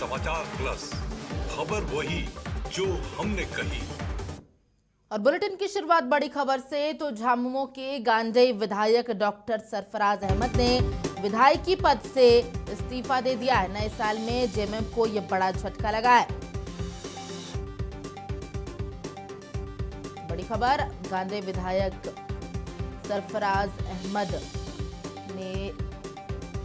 समाचार प्लस, खबर वही जो हमने कही। और बुलेटिन की शुरुआत बड़ी खबर से। तो झामुमो के गांडेय विधायक डॉक्टर सरफराज अहमद ने विधायकी पद से इस्तीफा दे दिया है। नए साल में जेएमएम को यह बड़ा झटका लगा है। बड़ी खबर, गांडेय विधायक सरफराज अहमद ने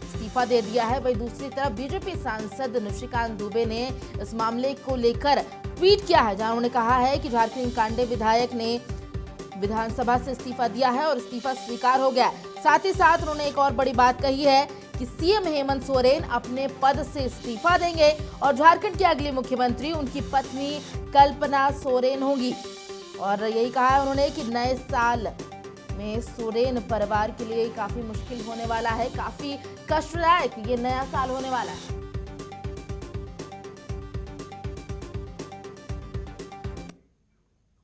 इस्तीफा दे दिया है। वहीं दूसरी तरफ बीजेपी सांसद निशिकांत दुबे ने इस मामले को लेकर ट्वीट किया है, जहां उन्होंने कहा है कि झारखंड कांडे विधायक ने विधानसभा से इस्तीफा दिया है और इस्तीफा स्वीकार हो गया। साथ ही साथ उन्होंने एक और बड़ी बात कही है कि सीएम हेमंत सोरेन अपने पद से इस्तीफा देंगे और झारखंड के अगली मुख्यमंत्री उनकी पत्नी कल्पना सोरेन होगी। और यही कहा है उन्होंने कि नए साल में सोरेन परिवार के लिए काफी मुश्किल होने वाला है, काफी कष्टदायक ये नया साल होने वाला है।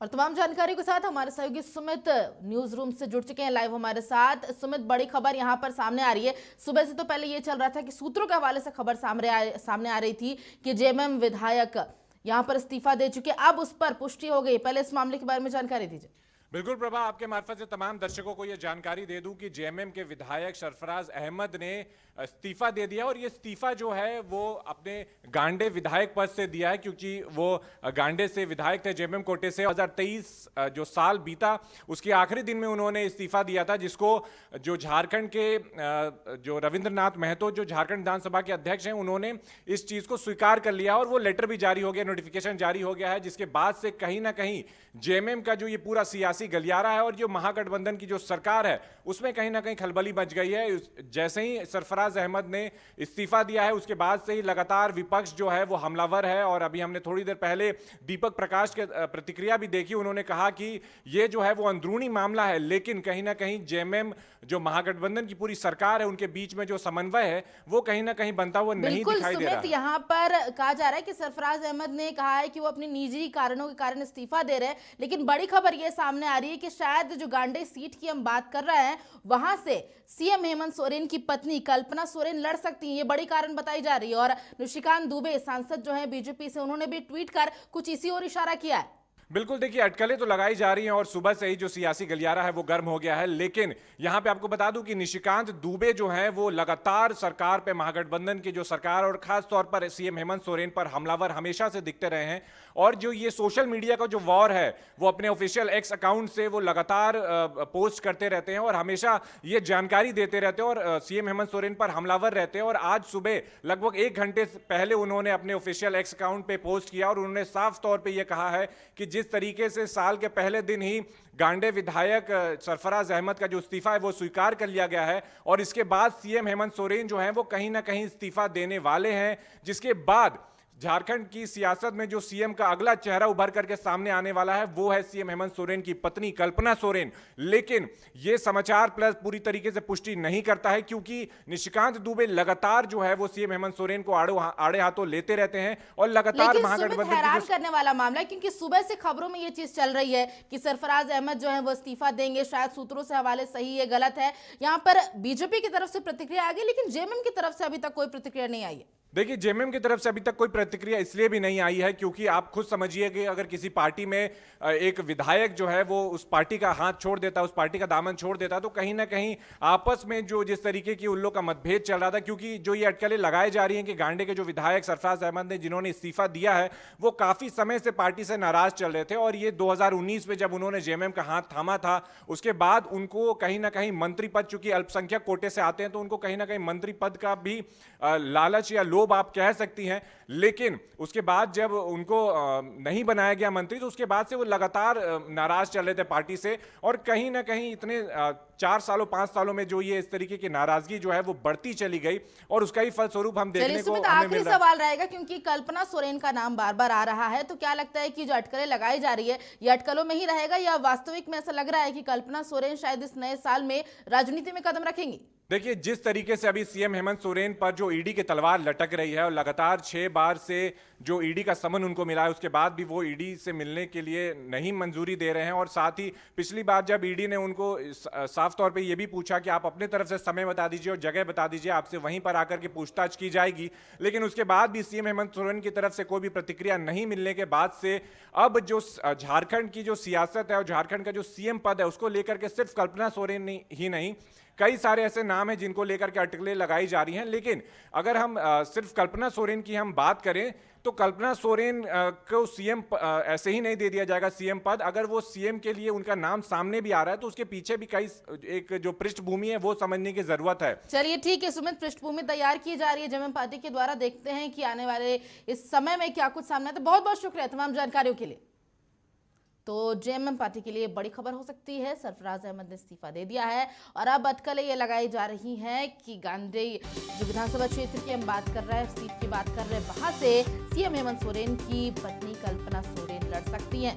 और तमाम जानकारी के साथ हमारे सहयोगी सुमित न्यूज रूम से जुड़ चुके हैं लाइव हमारे साथ। सुमित, बड़ी खबर यहां पर सामने आ रही है। सुबह से तो पहले ये चल रहा था कि सूत्रों के हवाले से खबर सामने आ रही थी कि जेएमएम विधायक यहां पर इस्तीफा दे चुके, अब उस पर पुष्टि हो गई। पहले इस मामले के बारे में जानकारी दीजिए। बिल्कुल प्रभा, आपके मार्फत से तमाम दर्शकों को यह जानकारी दे दूं कि जेएमएम के विधायक सरफराज अहमद ने इस्तीफा दे दिया और ये इस्तीफा जो है वो अपने गांडे विधायक पद से दिया है, क्योंकि वो गांडे से विधायक थे जेएमएम कोटे से। 2023 जो साल बीता उसके आखिरी दिन में उन्होंने इस्तीफा दिया था, जिसको जो झारखंड के जो रविंद्रनाथ महतो जो झारखंड विधानसभा के अध्यक्ष हैं, उन्होंने इस चीज को स्वीकार कर लिया और वो लेटर भी जारी हो गया, नोटिफिकेशन जारी हो गया है, जिसके बाद से कहीं ना कहीं जेएमएम का जो ये पूरा सियासी गलियारा है और जो महागठबंधन की जो सरकार है उसमें कहीं ना कहीं खलबली मच गई है। जैसे ही सरफराज अहमद ने इस्तीफा दिया है उसके बाद से ही लगातार विपक्ष जो है वो हमलावर है। और अभी हमने थोड़ी देर पहले दीपक प्रकाश के प्रतिक्रिया भी देखी। उन्होंने कहा कि ये जो है वो अंदरूनी मामला है, लेकिन कहीं ना कहीं जेएमएम जो महागठबंधन की पूरी सरकार है उनके बीच में जो समन्वय है वो कहीं ना कहीं बनता हुआ नहीं दिखाई दे रहा है। यहाँ पर कहा जा रहा है कि सरफराज अहमद ने कहा है कि वो अपनी निजी कारणों के कारण इस्तीफा दे रहे हैं, लेकिन बड़ी खबर ये सामने आ रही है कि शायद जो गांडे सीट की हम बात कर रहे हैं वहां से सीएम हेमंत सोरेन की पत्नी कल्पना सोरेन लड़ सकती हैं, ये बड़ी कारण बताई जा रही है। और निशिकांत दुबे सांसद जो है बीजेपी से, उन्होंने भी ट्वीट कर कुछ इसी ओर इशारा किया है। बिल्कुल, देखिए अटकलें तो लगाई जा रही हैं और सुबह से ही जो सियासी गलियारा है वो गर्म हो गया है। लेकिन यहां पे आपको बता दूं कि निशिकांत दुबे जो हैं वो लगातार सरकार पे, महागठबंधन की जो सरकार और खास तौर पर सीएम हेमंत सोरेन पर हमलावर हमेशा से दिखते रहे हैं। और जो ये सोशल मीडिया का जो वॉर है वो अपने ऑफिशियल एक्स अकाउंट से वो लगातार पोस्ट करते रहते हैं और हमेशा ये जानकारी देते रहते हैं और सीएम हेमंत सोरेन पर हमलावर रहते हैं। और आज सुबह लगभग 1 घंटे पहले उन्होंने अपने ऑफिशियल एक्स अकाउंट पे पोस्ट किया और उन्होंने साफ तौर पे ये कहा है कि जिस तरीके से साल के पहले दिन ही गांडे विधायक सरफराज अहमद का जो इस्तीफा है वो स्वीकार कर लिया गया है और इसके बाद सीएम हेमंत सोरेन जो हैं वो कहीं ना कहीं इस्तीफा देने वाले हैं, जिसके बाद झारखंड की सियासत में जो सीएम का अगला चेहरा उभर करके सामने आने वाला है वो है सीएम हेमंत सोरेन की पत्नी कल्पना सोरेन। लेकिन ये समाचार प्लस पूरी तरीके से पुष्टि नहीं करता है, क्योंकि निशिकांत दुबे लगातार जो है वो सीएम हेमंत सोरेन को आड़े हाथों लेते रहते हैं और लगातार महागठबंधन हैरान करने वाला मामला है, क्योंकि सुबह से खबरों में ये चीज चल रही है कि सरफराज अहमद जो है वो इस्तीफा देंगे। शायद सूत्रों से हवाले सही है गलत है, यहाँ पर बीजेपी की तरफ से प्रतिक्रिया आ गई, लेकिन जेएमएम की तरफ से अभी तक कोई प्रतिक्रिया नहीं आई है। देखिए, जेएमएम की तरफ से अभी तक कोई प्रतिक्रिया इसलिए भी नहीं आई है क्योंकि आप खुद समझिए कि अगर किसी पार्टी में एक विधायक जो है वो उस पार्टी का हाथ छोड़ देता, उस पार्टी का दामन छोड़ देता, तो कहीं ना कहीं आपस में जो जिस तरीके की उन लोग का मतभेद चल रहा था, क्योंकि जो ये अटकलें लगाई जा रही हैं कि गांडे के जो विधायक सरफराज अहमद ने जिन्होंने इस्तीफा दिया है वो काफी समय से पार्टी से नाराज चल रहे थे और ये 2019 में जब उन्होंने जेएमएम का हाथ थामा था उसके बाद उनको कहीं ना कहीं मंत्री पद, चूंकि अल्पसंख्यक कोटे से आते हैं तो उनको कहीं ना कहीं मंत्री पद का भी लालच या लोभ आप कह सकती हैं। लेकिन उसके बाद जब उनको नहीं बनाया गया मंत्री तो उसके बाद से वो लगातार नाराज चल रहे थे पार्टी से और कहीं ना कहीं इतने 4 सालों 5 सालों में जो ये इस तरीके की नाराजगी जो है वो बढ़ती चली गई और उसका ही फलस्वरूप हम देखने को हमें मिल रहा है। सवाल रहेगा, क्योंकि कल्पना सोरेन का नाम बार बार आ रहा है, तो क्या लगता है कि जो अटकलें लगाई जा रही है ये अटकलों में ही रहेगा या वास्तविक में ऐसा लग रहा है कि कल्पना सोरेन शायद इस नए साल में राजनीति में कदम रखेंगी? देखिए, जिस तरीके से अभी सीएम हेमंत सोरेन पर जो ईडी की तलवार लटक रही है और लगातार 6 बार से जो ईडी का समन उनको मिला है, उसके बाद भी वो ईडी से मिलने के लिए नहीं मंजूरी दे रहे हैं। और साथ ही पिछली बार जब ईडी ने उनको साफ तौर पे ये भी पूछा कि आप अपने तरफ से समय बता दीजिए और जगह बता दीजिए, आपसे वहीं पर आकर के पूछताछ की जाएगी, लेकिन उसके बाद भी सीएम हेमंत सोरेन की तरफ से कोई भी प्रतिक्रिया नहीं मिलने के बाद से अब जो झारखंड की जो सियासत है और झारखंड का जो सीएम पद है, उसको लेकर के सिर्फ कल्पना सोरेन ही नहीं, कई सारे ऐसे नाम हैं जिनको लेकर के अटकलें लगाई जा रही हैं। लेकिन अगर हम सिर्फ कल्पना सोरेन की हम बात करें तो कल्पना सोरेन को सीएम ऐसे ही नहीं दे दिया जाएगा सीएम पद। अगर वो सीएम के लिए उनका नाम सामने भी आ रहा है तो उसके पीछे भी कई एक जो पृष्ठभूमि है वो समझने की जरूरत है। चलिए ठीक है सुमित, पृष्ठभूमि तैयार की जा रही है जेएमएम पार्टी के द्वारा, देखते हैं कि आने वाले इस समय में क्या कुछ सामने आता है। बहुत बहुत शुक्रिया तमाम जानकारियों के लिए। तो जेएमएम पार्टी के लिए बड़ी खबर हो सकती है, सरफराज अहमद ने इस्तीफा दे दिया है और अब अटकलें ये लगाई जा रही हैं कि गांधी जो विधानसभा क्षेत्र की हम बात कर रहे हैं, सीट की बात कर रहे हैं, वहां से सीएम हेमंत सोरेन की पत्नी कल्पना सोरेन लड़ सकती हैं।